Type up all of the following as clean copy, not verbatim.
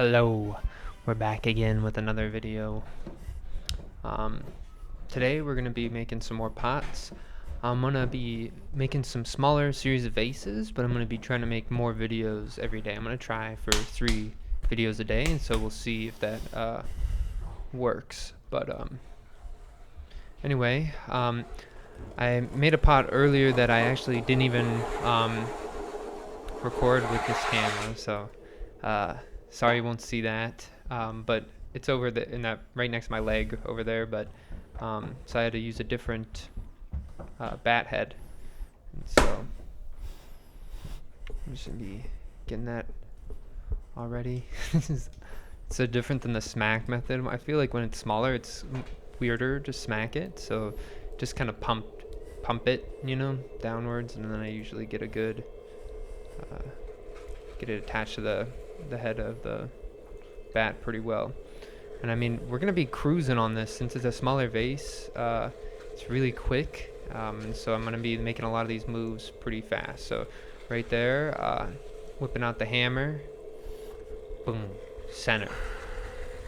Hello, we're back again with another video. Um, Today we're going to be making some more pots. I'm going to be making some smaller series of vases, but I'm going to be trying to make more videos every day. I'm going to try for 3 videos a day, and so we'll see if that works. But anyway, I made a pot earlier that I actually didn't even record with this camera, so sorry you won't see that, but it's over in that right next to my leg over there. But so I had to use a different bat head, and so I'm just gonna be getting that already. It's so different than the smack method. I feel like when it's smaller, it's weirder to smack it, so just kind of pump it, downwards, and then I usually get a good get it attached to the head of the bat pretty well. And I mean, we're gonna be cruising on this since it's a smaller vase. It's really quick, and so I'm gonna be making a lot of these moves pretty fast. So right there, whipping out the hammer, boom, center,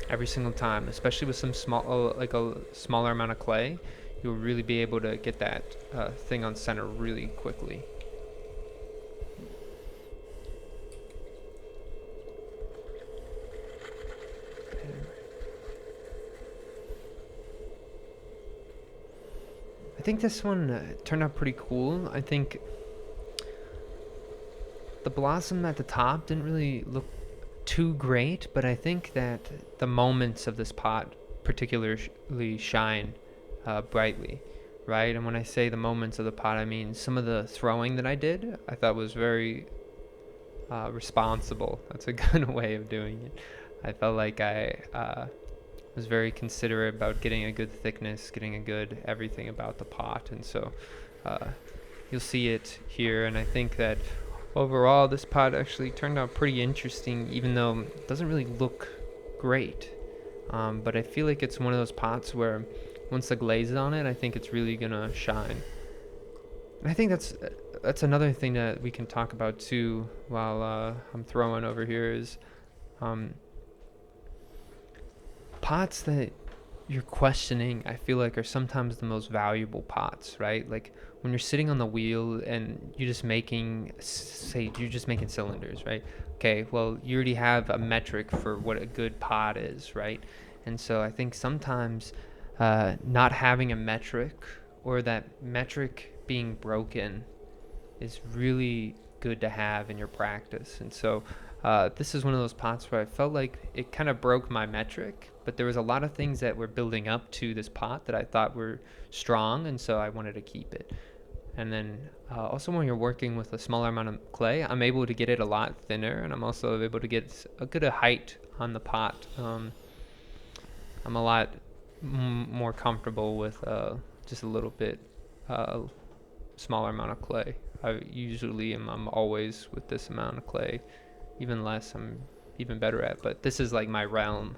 every single time. Especially with some small, like a smaller amount of clay, you'll really be able to get that thing on center really quickly. I think this one turned out pretty cool. I think the blossom at the top didn't really look too great, but I think that the moments of this pot particularly shine brightly, right? And when I say the moments of the pot, I mean some of the throwing that I did, I thought was very responsible. That's a good way of doing it. I felt like I was very considerate about getting a good thickness, getting a good everything about the pot, and so you'll see it here. And I think that overall this pot actually turned out pretty interesting, even though it doesn't really look great. But I feel like it's one of those pots where once the glaze is on it, I think it's really gonna shine. And I think that's another thing that we can talk about too while I'm throwing over here is pots that you're questioning, I feel like, are sometimes the most valuable pots, right? Like when you're sitting on the wheel and you're just making, say, you're just making cylinders, right? Okay, well, you already have a metric for what a good pot is, right? And so I think sometimes not having a metric, or that metric being broken, is really good to have in your practice. And so this is one of those pots where I felt like it kind of broke my metric, but there was a lot of things that were building up to this pot that I thought were strong, and so I wanted to keep it. And then also when you're working with a smaller amount of clay, I'm able to get it a lot thinner, and I'm also able to get a good height on the pot. I'm a lot more comfortable with just a little bit smaller amount of clay. I usually I'm always with this amount of clay. Even less I'm even better at, but this is like my realm.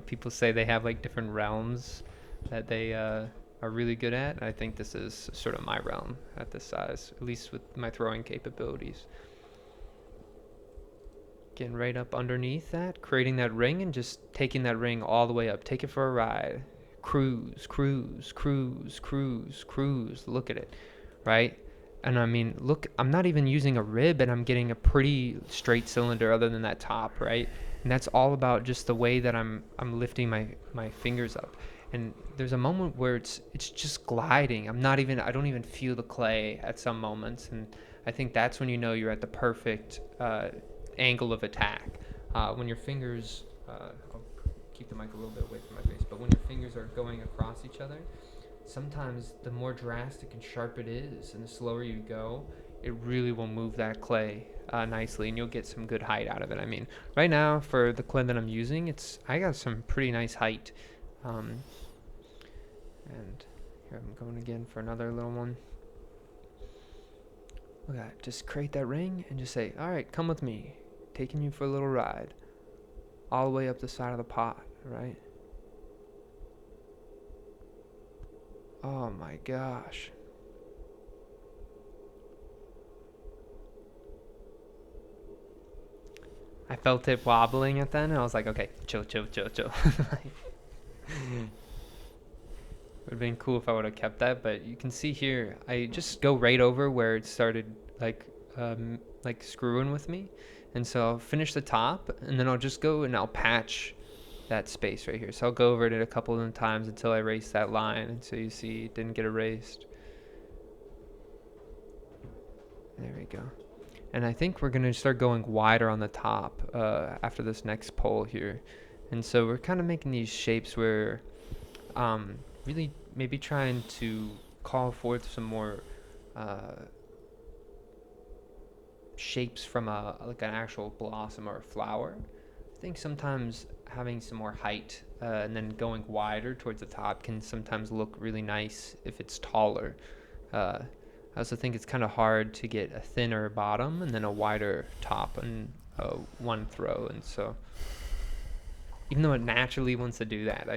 People say they have like different realms that they are really good at. I think this is sort of my realm at this size, at least with my throwing capabilities. Getting right up underneath that, creating that ring, and just taking that ring all the way up. Take it for a ride. Cruise, cruise, cruise, cruise, cruise. Look at it, right? And I mean, look, I'm not even using a rib, and I'm getting a pretty straight cylinder other than that top, right? And that's all about just the way that I'm lifting my fingers up. And there's a moment where it's just gliding. I don't even feel the clay at some moments, and I think that's when you know you're at the perfect angle of attack. When your fingers, I'll keep the mic a little bit away from my face, but when your fingers are going across each other, sometimes the more drastic and sharp it is, and the slower you go, it really will move that clay nicely, and you'll get some good height out of it. I mean, right now for the clay that I'm using, I got some pretty nice height. And here I'm going again for another little one. Look at that. Just create that ring and just say, all right, come with me. Taking you for a little ride. All the way up the side of the pot, right? Oh my gosh. I felt it wobbling at then, and I was like, okay, chill, chill, chill, chill. Would have been cool if I would have kept that, but you can see here, I just go right over where it started like screwing with me, and so I'll finish the top, and then I'll just go and I'll patch that space right here. So I'll go over it a couple of times until I erase that line, and so you see it didn't get erased. There we go. And I think we're gonna start going wider on the top after this next pole here, and so we're kind of making these shapes where really maybe trying to call forth some more uh, shapes from a like an actual blossom or a flower. I think sometimes having some more height and then going wider towards the top can sometimes look really nice if it's taller. I also think it's kind of hard to get a thinner bottom and then a wider top in one throw, and so even though it naturally wants to do that,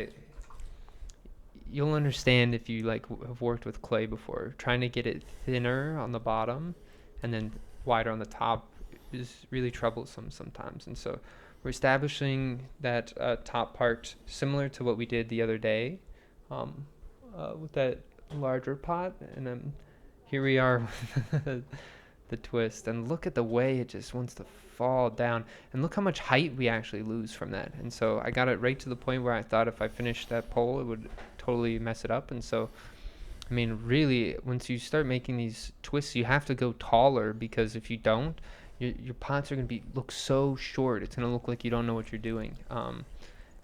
you'll understand if you like have worked with clay before. Trying to get it thinner on the bottom and then wider on the top is really troublesome sometimes. And so we're establishing that top part similar to what we did the other day with that larger pot. And then here we are with the twist. And look at the way it just wants to fall down. And look how much height we actually lose from that. And so I got it right to the point where I thought if I finished that pole, it would totally mess it up. And so I mean, really, once you start making these twists, you have to go taller, because if you don't, your pots are going to look so short. It's going to look like you don't know what you're doing.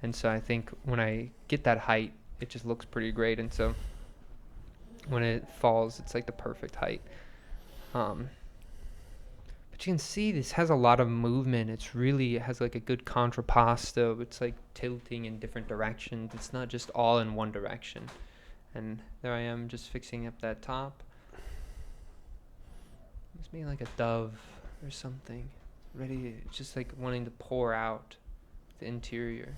And so I think when I get that height, it just looks pretty great. And so when it falls, it's like the perfect height. But you can see this has a lot of movement. It has like a good contrapposto. It's like tilting in different directions. It's not just all in one direction. And there I am just fixing up that top. It's maybe like a dove or something. Ready, just like wanting to pour out the interior.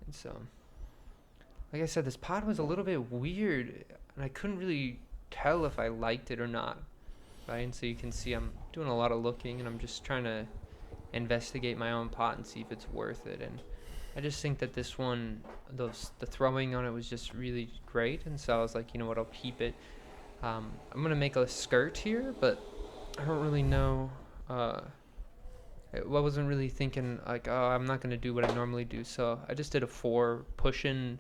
And so, like I said, this pot was a little bit weird, and I couldn't really tell if I liked it or not. Right? And so you can see I'm doing a lot of looking, and I'm just trying to investigate my own pot and see if it's worth it. And I just think that this one, the throwing on it was just really great, and so I was like, you know what, I'll keep it. I'm gonna make a skirt here, but I don't really know. I wasn't really thinking like, oh, I'm not gonna do what I normally do, so I just did a 4 pushing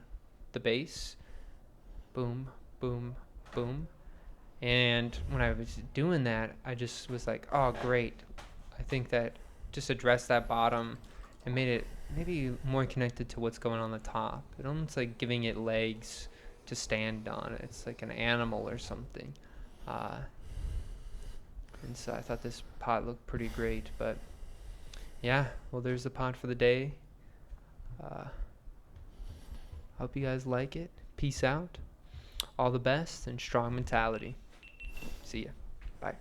the base, boom, boom, boom, and when I was doing that, I just was like, oh, great. I think that just addressed that bottom and made it maybe more connected to what's going on the top. It almost like giving it legs to stand on. It's like an animal or something. And so I thought this pot looked pretty great. But yeah, well, there's the pot for the day. Hope you guys like it. Peace out. All the best and strong mentality. See ya. Bye.